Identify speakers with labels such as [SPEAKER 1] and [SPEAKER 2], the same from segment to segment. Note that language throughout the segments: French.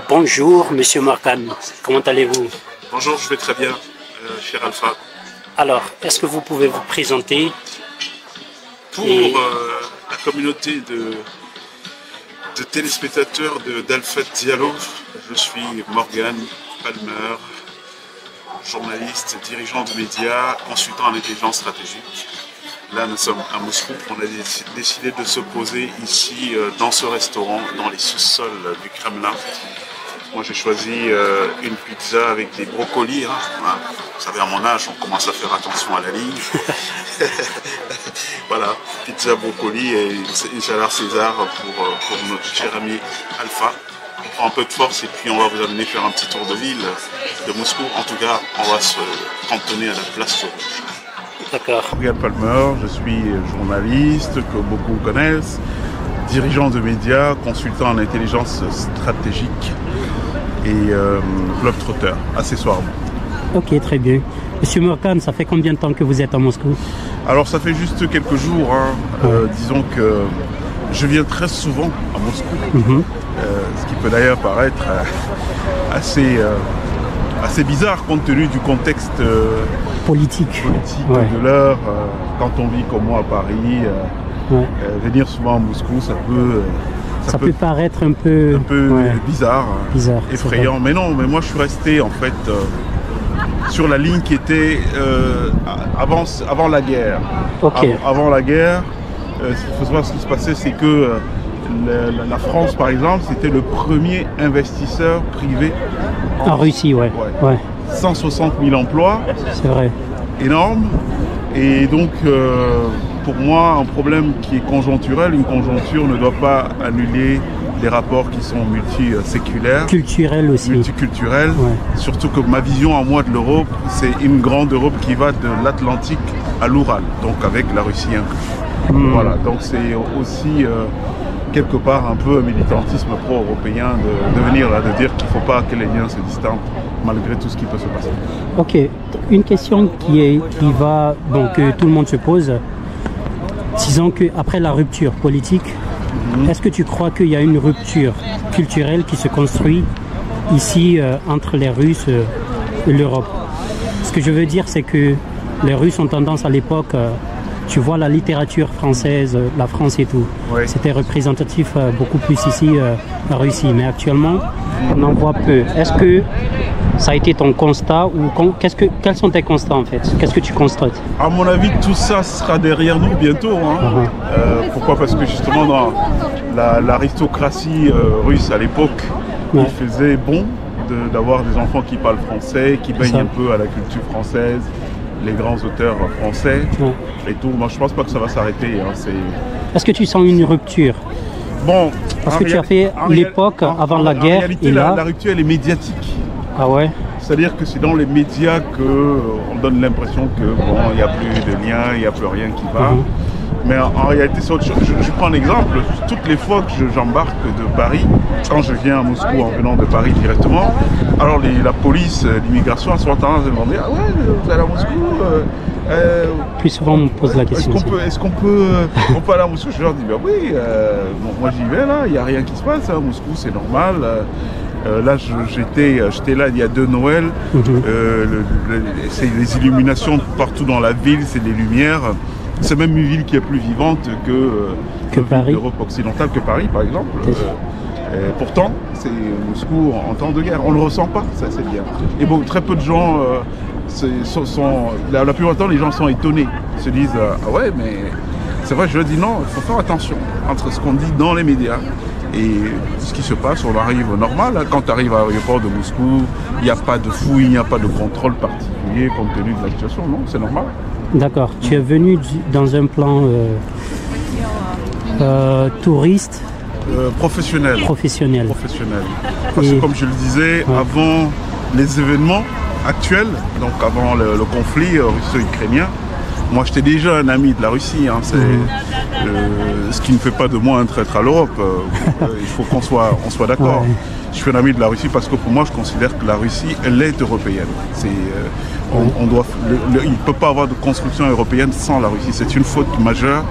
[SPEAKER 1] Bonjour, Monsieur Morgan. Comment allez-vous?
[SPEAKER 2] Bonjour, je vais très bien, cher Alpha.
[SPEAKER 1] Alors, est-ce que vous pouvez vous présenter?
[SPEAKER 2] Pour la communauté de téléspectateurs d'Alpha Diallo, je suis Morgan Palmer, journaliste, dirigeant de médias, consultant en intelligence stratégique. Là, nous sommes à Moscou. On a décidé de se poser ici dans ce restaurant, dans les sous-sols du Kremlin. Moi, j'ai choisi une pizza avec des brocolis. Hein. Vous savez, à mon âge, on commence à faire attention à la ligne. Voilà, pizza brocoli et une salade César pour notre cher ami Alpha. On prend un peu de force et puis on va vous amener faire un petit tour de ville de Moscou. En tout cas, on va se cantonner à la place Rouge.
[SPEAKER 1] D'accord.
[SPEAKER 2] Morgan Palmer, je suis journaliste que beaucoup connaissent, dirigeant de médias, consultant en intelligence stratégique et globetrotter, accessoirement.
[SPEAKER 1] Ok, très bien. Monsieur Morgan, ça fait combien de temps que vous êtes à Moscou?
[SPEAKER 2] Alors ça fait juste quelques jours, disons que je viens très souvent à Moscou, ce qui peut d'ailleurs paraître assez bizarre compte tenu du contexte
[SPEAKER 1] politique
[SPEAKER 2] de l'heure. Quand on vit comme moi à Paris, venir souvent à Moscou, ça peut
[SPEAKER 1] paraître un peu
[SPEAKER 2] bizarre, effrayant. Mais non, mais moi je suis resté en fait sur la ligne qui était avant la guerre.
[SPEAKER 1] Okay.
[SPEAKER 2] Avant la guerre, il faut savoir ce qui se passait, c'est que la France, par exemple, c'était le premier investisseur privé
[SPEAKER 1] en Russie, ouais.
[SPEAKER 2] 160 000 emplois,
[SPEAKER 1] c'est vrai.
[SPEAKER 2] Énorme. Et donc, pour moi, un problème qui est conjoncturel, une conjoncture ne doit pas annuler des rapports qui sont multiséculaires.
[SPEAKER 1] Culturels aussi.
[SPEAKER 2] Multiculturels. Surtout que ma vision à moi de l'Europe, c'est une grande Europe qui va de l'Atlantique à l'Oural, donc avec la Russie incluse. Voilà, donc c'est aussi quelque part un peu un militantisme pro-européen de venir là, de dire qu'il ne faut pas que les liens se distendent malgré tout ce qui peut se passer.
[SPEAKER 1] Ok, une question que tout le monde se pose. Disons qu'après la rupture politique, est-ce que tu crois qu'il y a une rupture culturelle qui se construit ici entre les Russes et l'Europe? Ce que je veux dire, c'est que les Russes ont tendance à l'époque, tu vois la littérature française, la France et tout, c'était représentatif beaucoup plus ici en Russie, mais actuellement on en voit peu. Est-ce que ça a été ton constat ou quels sont tes constats en fait? Qu'est-ce que tu constates?
[SPEAKER 2] À mon avis, tout ça sera derrière nous bientôt. Pourquoi? Parce que justement dans l'aristocratie russe à l'époque, il faisait bon d'avoir des enfants qui parlent français, qui baignent un peu à la culture française, les grands auteurs français et tout. Moi, je pense pas que ça va s'arrêter.
[SPEAKER 1] Est-ce que tu sens une rupture?
[SPEAKER 2] Bon,
[SPEAKER 1] parce que tu as fait l'époque avant la guerre.
[SPEAKER 2] En réalité,
[SPEAKER 1] et là...
[SPEAKER 2] la rupture, elle est médiatique.
[SPEAKER 1] Ah ouais?
[SPEAKER 2] C'est-à-dire que c'est dans les médias qu'on donne l'impression que bon, il n'y a plus de lien, il n'y a plus rien qui va. Mais en réalité, je prends un exemple. Toutes les fois que j'embarque de Paris, quand je viens à Moscou en venant de Paris directement, alors la police, l'immigration, sont en train de demander « Ah ouais, vous allez à Moscou
[SPEAKER 1] Plus souvent, on me pose la question.
[SPEAKER 2] Est-ce qu'on peut aller à Moscou ?» Je leur dis « Ben oui, moi j'y vais là, il n'y a rien qui se passe à Moscou, c'est normal. » Là, j'étais là il y a 2 Noëls. C'est les illuminations partout dans la ville, c'est les lumières. C'est même une ville qui est plus vivante que Paris, l'Europe occidentale, que Paris par exemple. Pourtant, c'est Moscou en temps de guerre. On ne le ressent pas, ça c'est bien. Et bon, très peu de gens la plupart du temps, les gens sont étonnés. Ils se disent ah ouais, mais c'est vrai, je leur dis non, il faut faire attention entre ce qu'on dit dans les médias et ce qui se passe. On arrive normal. Quand tu arrives à l'aéroport de Moscou, il n'y a pas de fouille, il n'y a pas de contrôle particulier compte tenu de la situation. Non, c'est normal.
[SPEAKER 1] D'accord. Tu es venu dans un plan touriste
[SPEAKER 2] professionnel. Parce que comme je le disais, avant les événements actuels, donc avant le conflit russo-ukrainien, moi j'étais déjà un ami de la Russie. Ce qui ne fait pas de moi un traître à l'Europe. Il faut qu'on soit d'accord. Je suis un ami de la Russie parce que pour moi je considère que la Russie, elle est européenne. Il ne peut pas avoir de construction européenne sans la Russie. C'est une faute majeure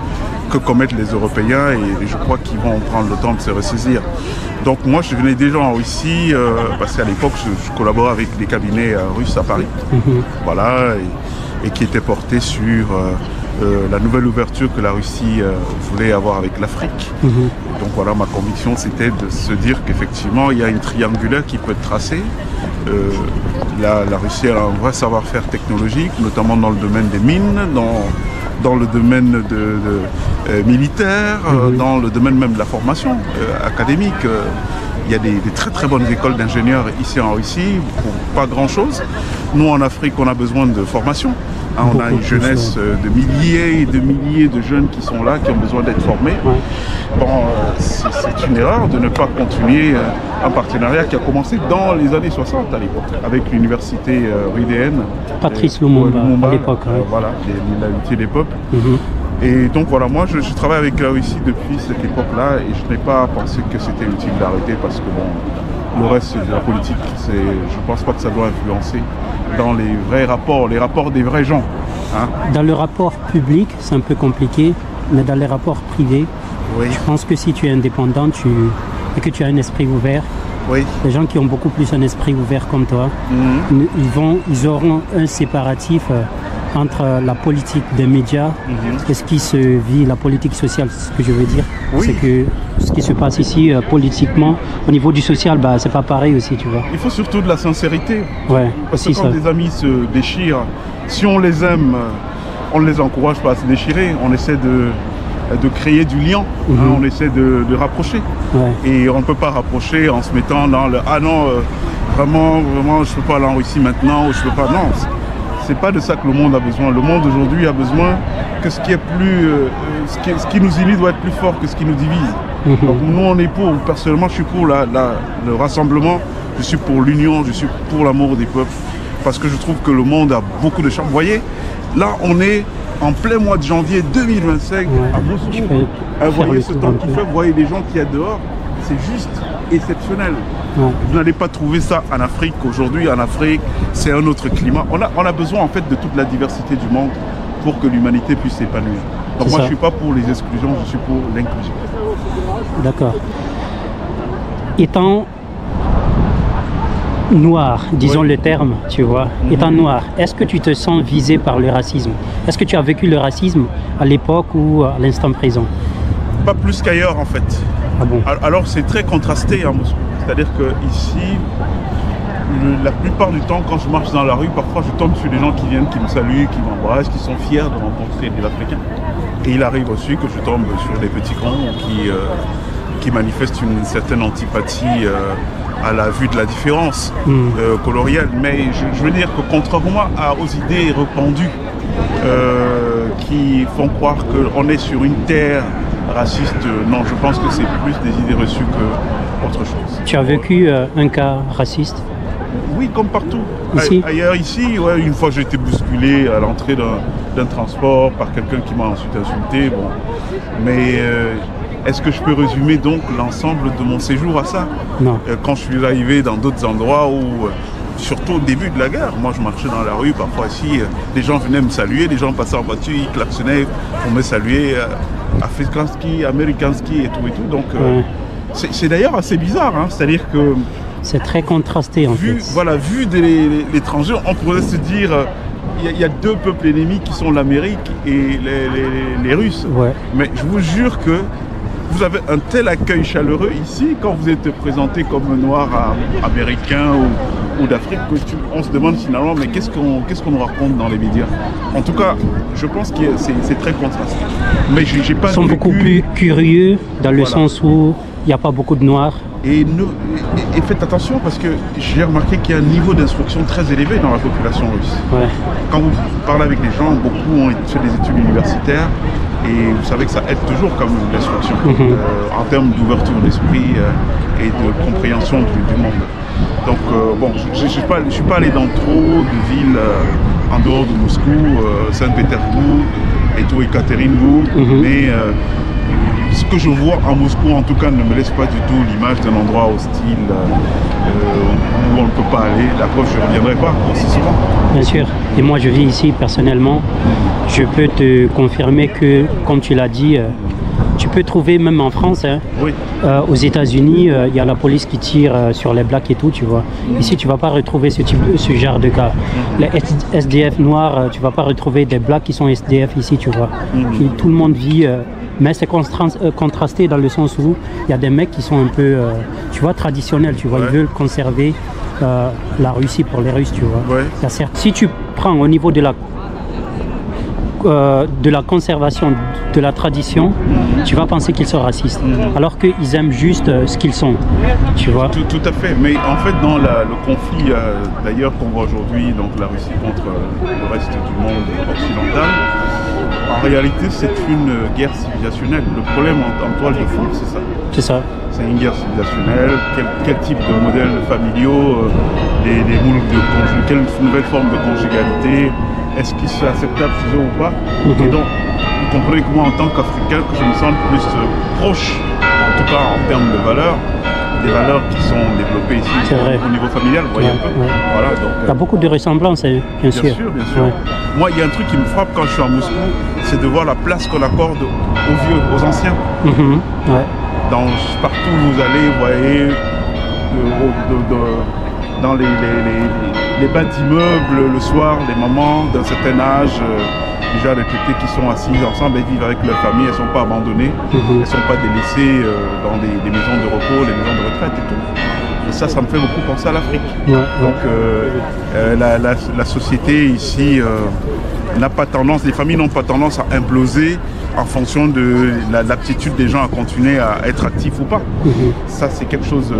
[SPEAKER 2] que commettent les Européens et je crois qu'ils vont prendre le temps de se ressaisir. Donc moi je venais déjà en Russie parce qu'à l'époque je collaborais avec des cabinets russes à Paris, voilà, et qui étaient portés sur la nouvelle ouverture que la Russie voulait avoir avec l'Afrique. Donc voilà, ma conviction c'était de se dire qu'effectivement il y a une triangulaire qui peut être tracée. La Russie a un vrai savoir-faire technologique, notamment dans le domaine des mines, dans le domaine militaire, dans le domaine même de la formation académique. Il y a des très très bonnes écoles d'ingénieurs ici en Russie, pour pas grand chose. Nous en Afrique, on a besoin de formation. On a une jeunesse de milliers et de milliers de jeunes qui sont là, qui ont besoin d'être formés. Bon, c'est une erreur de ne pas continuer un partenariat qui a commencé dans les années 60 à l'époque, avec l'université rudéenne.
[SPEAKER 1] Patrice Lumumba à l'époque.
[SPEAKER 2] Voilà, l'amitié des peuples. Et donc voilà, moi je travaille avec la Russie depuis cette époque-là et je n'ai pas pensé que c'était utile d'arrêter parce que bon, le reste de la politique, je ne pense pas que ça doit influencer dans les vrais rapports, les rapports des vrais gens.
[SPEAKER 1] Dans le rapport public, c'est un peu compliqué, mais dans les rapports privés, je pense que si tu es indépendant et que tu as un esprit ouvert, les gens qui ont beaucoup plus un esprit ouvert comme toi, ils auront un séparatif entre la politique des médias et ce qui se vit, la politique sociale. Ce que je veux dire, c'est que ce qui se passe ici politiquement, au niveau du social, c'est pas pareil aussi, tu vois.
[SPEAKER 2] Il faut surtout de la sincérité. Parce que quand
[SPEAKER 1] ça.
[SPEAKER 2] des amis se déchirent, si on les aime, on ne les encourage pas à se déchirer, on essaie de créer du lien, on essaie de rapprocher. Et on ne peut pas rapprocher en se mettant dans le « Ah non, vraiment, je ne peux pas aller en Russie maintenant » ou « Je ne peux pas… » Non, c'est pas de ça que le monde a besoin. Le monde aujourd'hui a besoin que ce qui est plus… ce qui nous unit doit être plus fort que ce qui nous divise. Donc nous, on est pour, personnellement, je suis pour le rassemblement, je suis pour l'union, je suis pour l'amour des peuples. Parce que je trouve que le monde a beaucoup de chance. Vous voyez, là, on est en plein mois de janvier 2025 à Moscou. Vous voyez ce temps qu'il fait, vous voyez les gens qu'il y a dehors, c'est juste exceptionnel. Vous n'allez pas trouver ça en Afrique. Aujourd'hui, en Afrique, c'est un autre climat. On a besoin en fait de toute la diversité du monde pour que l'humanité puisse s'épanouir. Donc moi, je ne suis pas pour les exclusions, je suis pour l'inclusion.
[SPEAKER 1] D'accord. Étant noir, disons le terme, tu vois, étant noir, est-ce que tu te sens visé par le racisme? Est-ce que tu as vécu le racisme à l'époque ou à l'instant présent?
[SPEAKER 2] Pas plus qu'ailleurs en fait.
[SPEAKER 1] Ah bon?
[SPEAKER 2] Alors c'est très contrasté à Moscou. C'est-à-dire que ici, la plupart du temps, quand je marche dans la rue, parfois je tombe sur des gens qui viennent, qui me saluent, qui m'embrassent, qui sont fiers de rencontrer des Africains. Et il arrive aussi que je tombe sur des petits cons qui manifestent une certaine antipathie à la vue de la différence colorielle. Mais je veux dire que contrairement aux idées répandues qui font croire qu'on est sur une terre raciste, non, je pense que c'est plus des idées reçues qu'autre chose.
[SPEAKER 1] Tu as vécu un cas raciste?
[SPEAKER 2] Oui, comme partout.
[SPEAKER 1] Ici?
[SPEAKER 2] Ailleurs, ici, une fois j'ai été bousculé à l'entrée d'un transport par quelqu'un qui m'a ensuite insulté. Bon. Mais est-ce que je peux résumer donc l'ensemble de mon séjour à ça?
[SPEAKER 1] Non.
[SPEAKER 2] Quand je suis arrivé dans d'autres endroits où, surtout au début de la guerre, moi je marchais dans la rue, parfois ici, des gens venaient me saluer, des gens passaient en voiture, ils klaxonnaient pour me saluer, Afrikanski, Amerikanski et tout. Donc c'est d'ailleurs assez bizarre, c'est-à-dire que…
[SPEAKER 1] C'est très contrasté en fait.
[SPEAKER 2] Voilà, vu de l'étranger, on pourrait se dire il y a deux peuples ennemis qui sont l'Amérique et les Russes. Mais je vous jure que vous avez un tel accueil chaleureux ici quand vous êtes présenté comme noir américain ou d'Afrique qu'on se demande finalement mais qu'est-ce qu'on nous raconte dans les médias. En tout cas, je pense que c'est très contrasté. Mais j'ai pas… Ils
[SPEAKER 1] sont beaucoup plus curieux dans le sens où il n'y a pas beaucoup de noirs.
[SPEAKER 2] Et faites attention parce que j'ai remarqué qu'il y a un niveau d'instruction très élevé dans la population russe. Quand vous parlez avec les gens, beaucoup ont fait des études universitaires et vous savez que ça aide toujours comme l'instruction en termes d'ouverture d'esprit et de compréhension du monde. Donc bon, je ne suis pas allé dans trop de villes en dehors de Moscou, Saint-Pétersbourg et tout, Ekaterinbourg, mais ce que je vois à Moscou, en tout cas, ne me laisse pas du tout l'image d'un endroit hostile où on ne peut pas aller. La preuve, je ne reviendrai pas aussi souvent.
[SPEAKER 1] Bien sûr. Et moi, je vis ici personnellement. Je peux te confirmer que, comme tu l'as dit, tu peux trouver même en France, hein,
[SPEAKER 2] oui.
[SPEAKER 1] Aux États-Unis, il y a la police qui tire sur les blacks et tout, tu vois. Ici, tu vas pas retrouver ce genre de cas. Les SDF noirs, tu vas pas retrouver des blacks qui sont SDF ici, tu vois. Et tout le monde vit, mais c'est contrasté dans le sens où il y a des mecs qui sont un peu, tu vois, traditionnels, tu vois. Ils veulent conserver la Russie pour les Russes, tu vois.
[SPEAKER 2] Ouais.
[SPEAKER 1] Si tu prends au niveau de la conservation de la tradition, tu vas penser qu'ils sont racistes, alors qu'ils aiment juste ce qu'ils sont, tu vois.
[SPEAKER 2] Tout à fait, mais en fait dans le conflit d'ailleurs qu'on voit aujourd'hui, donc la Russie contre le reste du monde occidental, en réalité c'est une guerre civilisationnelle. Le problème en toile de fond, c'est ça.
[SPEAKER 1] C'est ça.
[SPEAKER 2] C'est une guerre civilisationnelle. Quel type de modèles familiaux, quelle nouvelle forme de conjugalité, est-ce qu'il c'est acceptable chez eux ou pas? Et donc, vous comprenez que moi, en tant qu'Africain, que je me sens plus proche, en tout cas en termes de valeurs, des valeurs qui sont développées ici au niveau familial, vous voyez un peu. Voilà, donc,
[SPEAKER 1] il y a beaucoup de ressemblances, hein, bien sûr.
[SPEAKER 2] Bien sûr. Ouais. Moi, il y a un truc qui me frappe quand je suis à Moscou, c'est de voir la place qu'on accorde aux vieux, aux anciens. Partout où vous allez, vous voyez, dans les bas d'immeubles, le soir, les mamans d'un certain âge, déjà les tétés qui sont assises ensemble, elles vivent avec leur famille, elles ne sont pas abandonnées, elles ne sont pas délaissées dans des maisons de repos, les maisons de retraite et tout. Et ça me fait beaucoup penser à l'Afrique. Donc la société ici n'a pas tendance, les familles n'ont pas tendance à imploser en fonction de l'aptitude des gens à continuer à être actifs ou pas. Ça, c'est quelque chose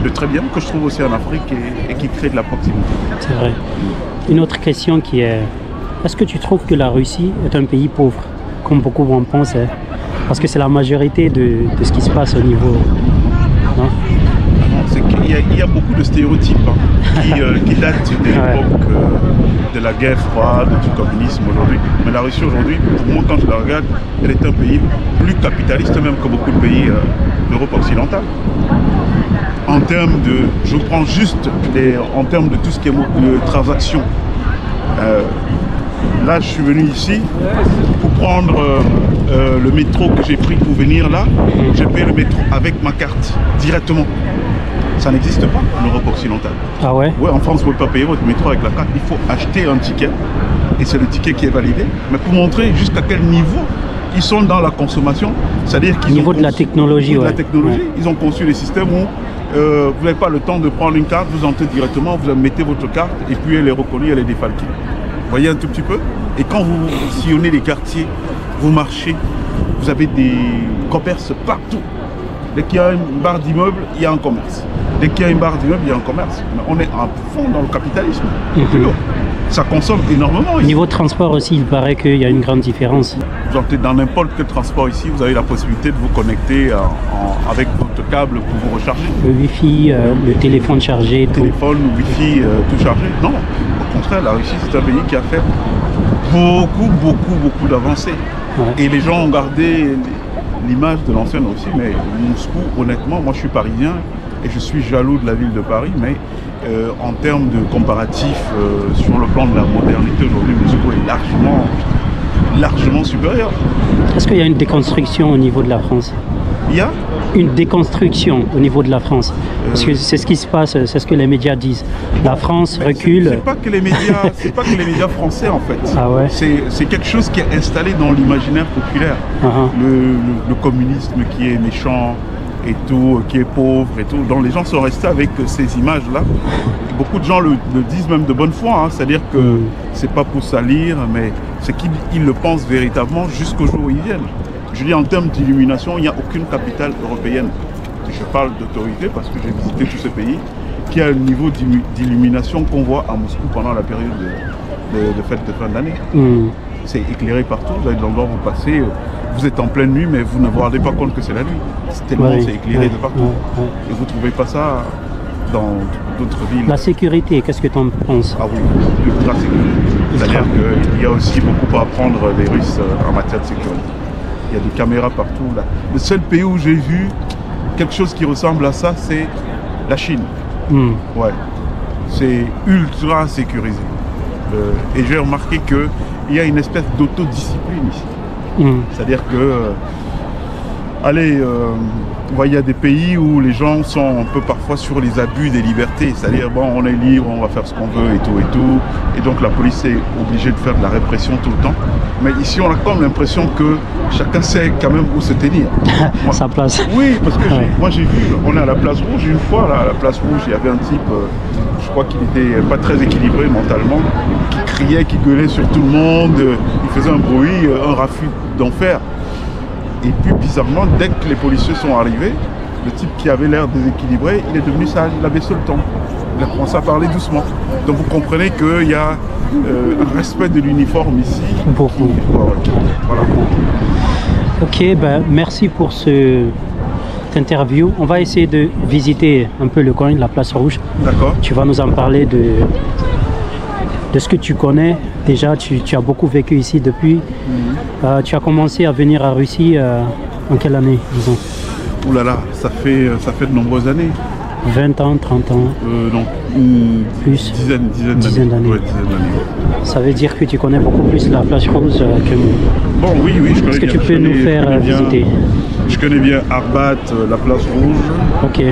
[SPEAKER 2] de très bien que je trouve aussi en Afrique et qui crée de la proximité.
[SPEAKER 1] C'est vrai. Une autre question qui est, est-ce que tu trouves que la Russie est un pays pauvre, comme beaucoup en pensent, hein? Parce que c'est la majorité de ce qui se passe au niveau... Non,
[SPEAKER 2] il y a beaucoup de stéréotypes qui datent de l'époque de la guerre froide, du communisme aujourd'hui. Mais la Russie aujourd'hui, pour moi quand je la regarde, elle est un pays plus capitaliste même que beaucoup de pays d'Europe occidentale. En termes de, je prends juste en termes de tout ce qui est transactions. Là je suis venu ici pour prendre le métro que j'ai pris pour venir là. J'ai payé le métro avec ma carte directement. Ça n'existe pas en Europe occidentale.
[SPEAKER 1] Ah ouais?
[SPEAKER 2] Ouais, en France, vous ne pouvez pas payer votre métro avec la carte. Il faut acheter un ticket. Et c'est le ticket qui est validé. Mais pour montrer jusqu'à quel niveau ils sont dans la consommation, c'est-à-dire qu'ils
[SPEAKER 1] niveau de la technologie,
[SPEAKER 2] ils ont conçu des systèmes où vous n'avez pas le temps de prendre une carte, vous entrez directement, vous mettez votre carte et puis elle est reconnue, elle est défalquée. Vous voyez un tout petit peu? Et quand vous sillonnez les quartiers, vous marchez, vous avez des commerces partout. Dès qu'il y a une barre d'immeuble, il y a un commerce. Dès qu'il y a une barre d'immeuble, il y a un commerce. Mais on est à fond dans le capitalisme. Ça consomme énormément ici.
[SPEAKER 1] Niveau transport aussi, il paraît qu'il y a une grande différence.
[SPEAKER 2] Vous entrez dans n'importe quel transport ici, vous avez la possibilité de vous connecter avec votre câble pour vous recharger.
[SPEAKER 1] Le Wi-Fi, le téléphone chargé, tout.
[SPEAKER 2] Téléphone, Wi-Fi, tout chargé. Non, au contraire, la Russie, c'est un pays qui a fait beaucoup d'avancées. Et les gens ont gardé l'image de l'ancienne aussi, mais Moscou, honnêtement, moi je suis parisien et je suis jaloux de la ville de Paris, mais en termes de comparatif sur le plan de la modernité aujourd'hui, Moscou est largement supérieur.
[SPEAKER 1] Est-ce qu'il y a une déconstruction au niveau de la France?
[SPEAKER 2] Il y a
[SPEAKER 1] une déconstruction au niveau de la France, parce que c'est ce qui se passe, c'est ce que les médias disent. La France recule.
[SPEAKER 2] C'est pas que les médias français en fait.
[SPEAKER 1] Ah ouais.
[SPEAKER 2] C'est quelque chose qui est installé dans l'imaginaire populaire. Le communisme qui est méchant et tout, qui est pauvre et tout. Donc les gens sont restés avec ces images-là. Beaucoup de gens le disent même de bonne foi, hein. C'est-à-dire que c'est pas pour salir, mais c'est qu'ils le pensent véritablement jusqu'au jour où ils viennent. Je dis en termes d'illumination, il n'y a aucune capitale européenne. Et je parle d'autorité parce que j'ai visité tous ces pays qui a un niveau d'illumination qu'on voit à Moscou pendant la période de fête de fin d'année. C'est éclairé partout, vous avez de l'endroit où vous passez, vous êtes en pleine nuit, mais vous ne vous rendez pas compte que c'est la nuit. C'est tellement c'est éclairé de partout. Et vous ne trouvez pas ça dans d'autres villes.
[SPEAKER 1] La sécurité, qu'est-ce que tu en penses?
[SPEAKER 2] Ah oui, la sécurité. C'est-à-dire qu'il y a aussi beaucoup à apprendre des Russes en matière de sécurité. il y a des caméras partout. Là. Le seul pays où j'ai vu quelque chose qui ressemble à ça, c'est la Chine. Ouais. C'est ultra sécurisé. Et j'ai remarqué qu'il y a une espèce d'autodiscipline ici. C'est-à-dire que, il y a des pays où les gens sont un peu parfois sur les abus des libertés. C'est-à-dire, bon, on est libre, on va faire ce qu'on veut et tout et tout. Et donc la police est obligée de faire de la répression tout le temps. Mais ici, on a comme l'impression que chacun sait quand même où se tenir.
[SPEAKER 1] Sa place.
[SPEAKER 2] Oui, parce que moi j'ai vu, on est à la place rouge, une fois, là, à la place rouge, il y avait un type, je crois qu'il n'était pas très équilibré mentalement, qui criait, qui gueulait sur tout le monde, il faisait un bruit, un raffut d'enfer. Et puis bizarrement, dès que les policiers sont arrivés, le type qui avait l'air déséquilibré, il est devenu sage, il a baissé le ton. Il a commencé à parler doucement. Donc vous comprenez qu'il y a un respect de l'uniforme ici.
[SPEAKER 1] Beaucoup.
[SPEAKER 2] Voilà.
[SPEAKER 1] Ok, ben, merci pour cette interview. On va essayer de visiter un peu le coin, la place rouge.
[SPEAKER 2] D'accord.
[SPEAKER 1] Tu vas nous en parler de ce que tu connais. Déjà, tu as beaucoup vécu ici depuis. Tu as commencé à venir à Russie en quelle année, disons?
[SPEAKER 2] Ouh là là, ça fait de nombreuses années.
[SPEAKER 1] 20 ans, 30 ans?
[SPEAKER 2] Non,
[SPEAKER 1] plus.
[SPEAKER 2] Dizaine d'années. Ouais, dizaine d'années.
[SPEAKER 1] Ça veut dire que tu connais beaucoup plus la place rouge que moi.
[SPEAKER 2] Bon, oui, je connais bien.
[SPEAKER 1] Est-ce que tu peux nous faire visiter?
[SPEAKER 2] Je connais bien Arbat, la place rouge.
[SPEAKER 1] Ok.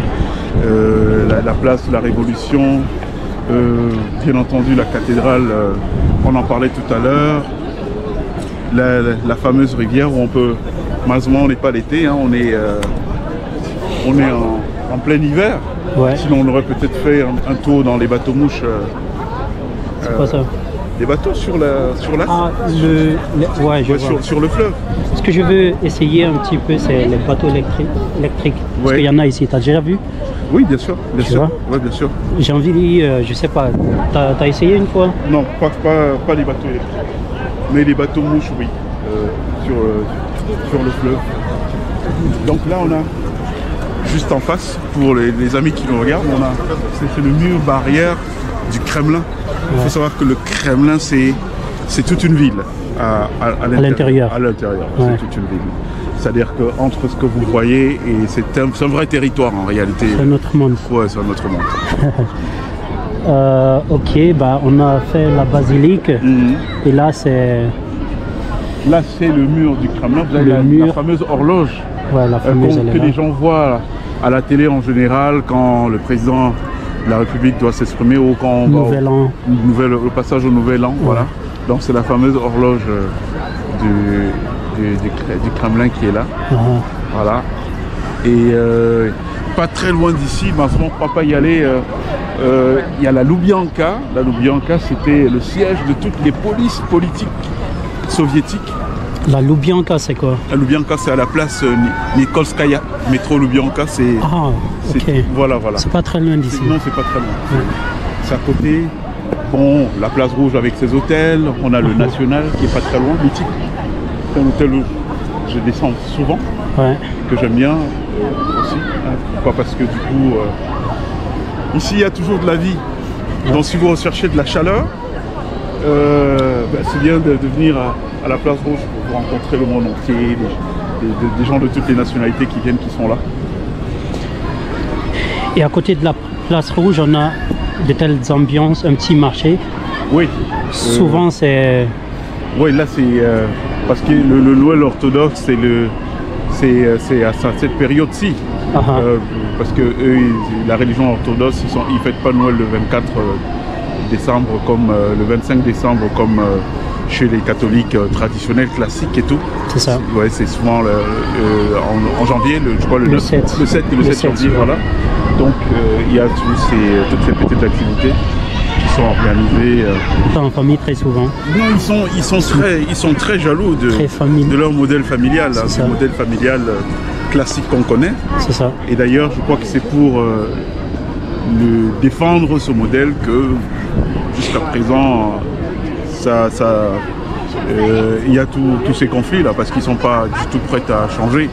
[SPEAKER 2] La place de la Révolution. Bien entendu, la cathédrale, on en parlait tout à l'heure. La fameuse rivière où on peut... Malheureusement, on n'est pas l'été, hein, on est en plein hiver.
[SPEAKER 1] Ouais.
[SPEAKER 2] Sinon, on aurait peut-être fait un tour dans les bateaux mouches.
[SPEAKER 1] C'est quoi ça?
[SPEAKER 2] Des bateaux sur la...
[SPEAKER 1] Ah, ouais, je vois.
[SPEAKER 2] Sur le fleuve.
[SPEAKER 1] Ce que je veux essayer un petit peu, c'est les bateaux électriques. Parce qu'il y en a ici, tu as déjà vu?
[SPEAKER 2] Oui, bien sûr. Bien sûr.
[SPEAKER 1] J'ai envie, je sais pas, t'as essayé une fois?
[SPEAKER 2] Non, pas les bateaux électriques. Mais les bateaux mouches, oui. Sur le fleuve. Donc là, on a, juste en face, pour les amis qui nous regardent, c'est le mur barrière du Kremlin. Il faut savoir que le Kremlin, c'est toute une ville à l'intérieur. À l'intérieur, c'est toute une ville. C'est-à-dire qu'entre ce que vous voyez, et c'est un vrai territoire en réalité.
[SPEAKER 1] C'est un autre monde.
[SPEAKER 2] Ouais, c'est un autre monde.
[SPEAKER 1] Ok, bah, on a fait la basilique. Et là, c'est...
[SPEAKER 2] Là, c'est le mur du Kremlin. Vous avez la fameuse horloge que les gens voient à la télé en général quand le président de la République doit s'exprimer ou quand on va le passage au Nouvel An. Voilà. Donc, c'est la fameuse horloge du Kremlin qui est là. Voilà. Et pas très loin d'ici, mais on ne va pas y aller. Il y a la Loubianka. La Loubianka, c'était le siège de toutes les polices politiques soviétiques.
[SPEAKER 1] La Loubianka, c'est quoi? La
[SPEAKER 2] Loubianka, c'est à la place Nikolskaya. Métro Loubianka, c'est...
[SPEAKER 1] Ah, ok.
[SPEAKER 2] Voilà.
[SPEAKER 1] C'est pas très loin d'ici.
[SPEAKER 2] Non, c'est pas très loin. C'est à côté. Bon, la place rouge avec ses hôtels. On a le National qui est pas très loin, mythique. C'est un hôtel où je descends souvent, que j'aime bien aussi. Pourquoi? Parce que du coup, ici, il y a toujours de la vie. Donc si vous recherchez de la chaleur, c'est bien de venir à la place rouge pour rencontrer le monde entier, des gens de toutes les nationalités qui viennent, qui sont là.
[SPEAKER 1] Et à côté de la place rouge, on a de telles ambiances, un petit marché. Oui. Souvent, c'est...
[SPEAKER 2] Oui, là, c'est... parce que le Noël orthodoxe, c'est à cette période-ci. Parce que eux, la religion orthodoxe, ils ne fêtent pas Noël le 24 décembre comme le 25 décembre comme chez les catholiques traditionnels, classiques et tout.
[SPEAKER 1] C'est ça.
[SPEAKER 2] Ouais, c'est souvent en janvier, je crois le 7 janvier, voilà. Donc il y a toutes ces petites activités qui sont organisées.
[SPEAKER 1] En famille très souvent.
[SPEAKER 2] Non, ils sont très jaloux de leur modèle familial, ce modèle familial classique qu'on connaît. C'est ça. Et d'ailleurs, je crois que c'est pour défendre ce modèle que jusqu'à présent, il y a tous ces conflits là, parce qu'ils ne sont pas du tout prêts à changer,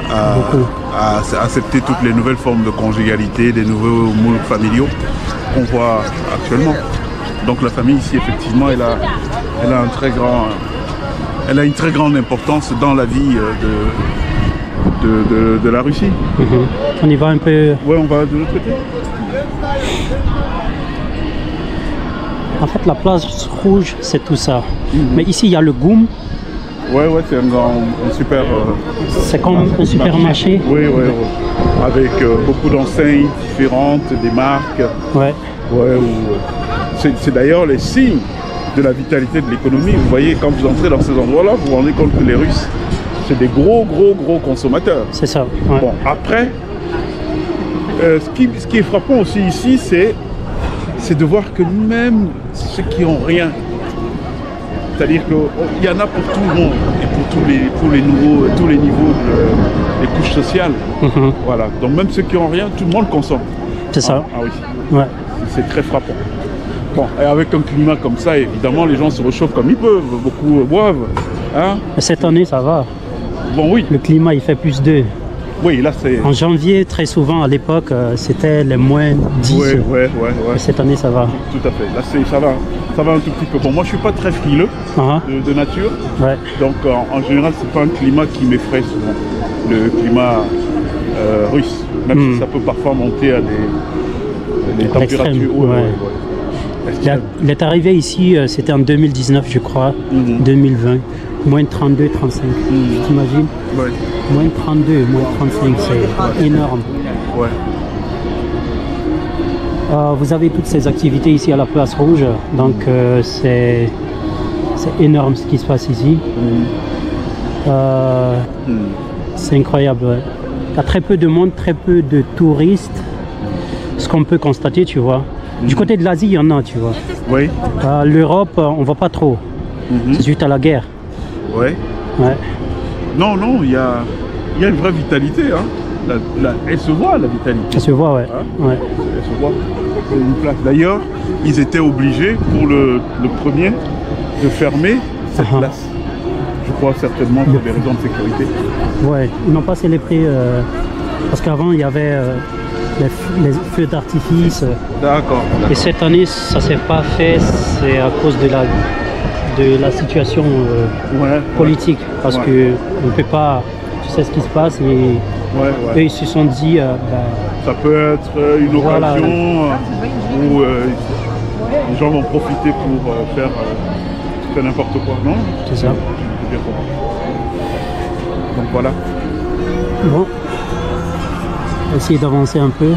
[SPEAKER 2] à accepter toutes les nouvelles formes de conjugalité, des nouveaux moules familiaux qu'on voit actuellement. Donc la famille ici, effectivement, elle a un très grand elle a une très grande importance dans la vie de la Russie.
[SPEAKER 1] On y va un peu.
[SPEAKER 2] Ouais, on va de l'autre côté.
[SPEAKER 1] En fait, la place rouge, c'est tout ça. Mais ici, il y a le GOUM.
[SPEAKER 2] Ouais, c'est un super.
[SPEAKER 1] C'est comme un supermarché.
[SPEAKER 2] Oui. Avec beaucoup d'enseignes différentes, des marques.
[SPEAKER 1] Ouais.
[SPEAKER 2] C'est d'ailleurs les signes de la vitalité de l'économie. Vous voyez, quand vous entrez dans ces endroits-là, vous vous rendez compte que les Russes, c'est des gros consommateurs.
[SPEAKER 1] C'est ça. Ouais.
[SPEAKER 2] Bon, après, ce qui est frappant aussi ici, c'est de voir que même ceux qui n'ont rien, c'est-à-dire qu'il y en a pour tout le monde et pour tous les niveaux des couches sociales. Voilà. Donc même ceux qui n'ont rien, tout le monde consomme.
[SPEAKER 1] C'est ça.
[SPEAKER 2] Ah oui.
[SPEAKER 1] Ouais.
[SPEAKER 2] C'est très frappant. Bon, et avec un climat comme ça, évidemment, les gens se réchauffent comme ils peuvent. Beaucoup boivent. Hein.
[SPEAKER 1] Cette année, ça va.
[SPEAKER 2] Bon, oui.
[SPEAKER 1] Le climat, il fait plus 2.
[SPEAKER 2] Oui, là, c'est...
[SPEAKER 1] En janvier, très souvent, à l'époque, c'était les moins 10.
[SPEAKER 2] Ouais.
[SPEAKER 1] Mais cette année, ça va.
[SPEAKER 2] Tout à fait. Là, ça va un tout petit peu. Bon, moi, je suis pas très frileux de nature.
[SPEAKER 1] Ouais.
[SPEAKER 2] Donc, en général, c'est pas un climat qui m'effraie souvent. Le climat russe. Même si ça peut parfois monter à des températures.
[SPEAKER 1] Il est arrivé ici, c'était en 2019, je crois, 2020. Moins 32, 35. T'imagines?
[SPEAKER 2] Ouais.
[SPEAKER 1] Moins 32, moins 35, c'est énorme.
[SPEAKER 2] Ouais.
[SPEAKER 1] Vous avez toutes ces activités ici à la Place Rouge, donc c'est énorme ce qui se passe ici. C'est incroyable. Ouais. Il y a très peu de monde, très peu de touristes, ce qu'on peut constater, tu vois. Du côté de l'Asie, il y en a, tu vois.
[SPEAKER 2] Oui.
[SPEAKER 1] L'Europe, on ne voit pas trop. C'est suite à la guerre.
[SPEAKER 2] Ouais. Non, il y a une vraie vitalité. Hein. Elle se voit, la vitalité.
[SPEAKER 1] Elle se voit, ouais.
[SPEAKER 2] Hein. Elle se voit. C'est une place. D'ailleurs, ils étaient obligés, pour le premier, de fermer cette place. Je crois certainement pour des raisons de sécurité.
[SPEAKER 1] Ouais, ils n'ont pas célébré parce qu'avant il y avait les feux d'artifice.
[SPEAKER 2] D'accord.
[SPEAKER 1] Et cette année ça s'est pas fait, c'est à cause de la situation politique. Parce que on peut pas, tu sais ce qui se passe et eux ils se sont dit
[SPEAKER 2] ça peut être une occasion où les gens vont profiter pour faire n'importe quoi, non?
[SPEAKER 1] C'est ça.
[SPEAKER 2] Donc voilà.
[SPEAKER 1] Bon, on va essayer d'avancer un peu.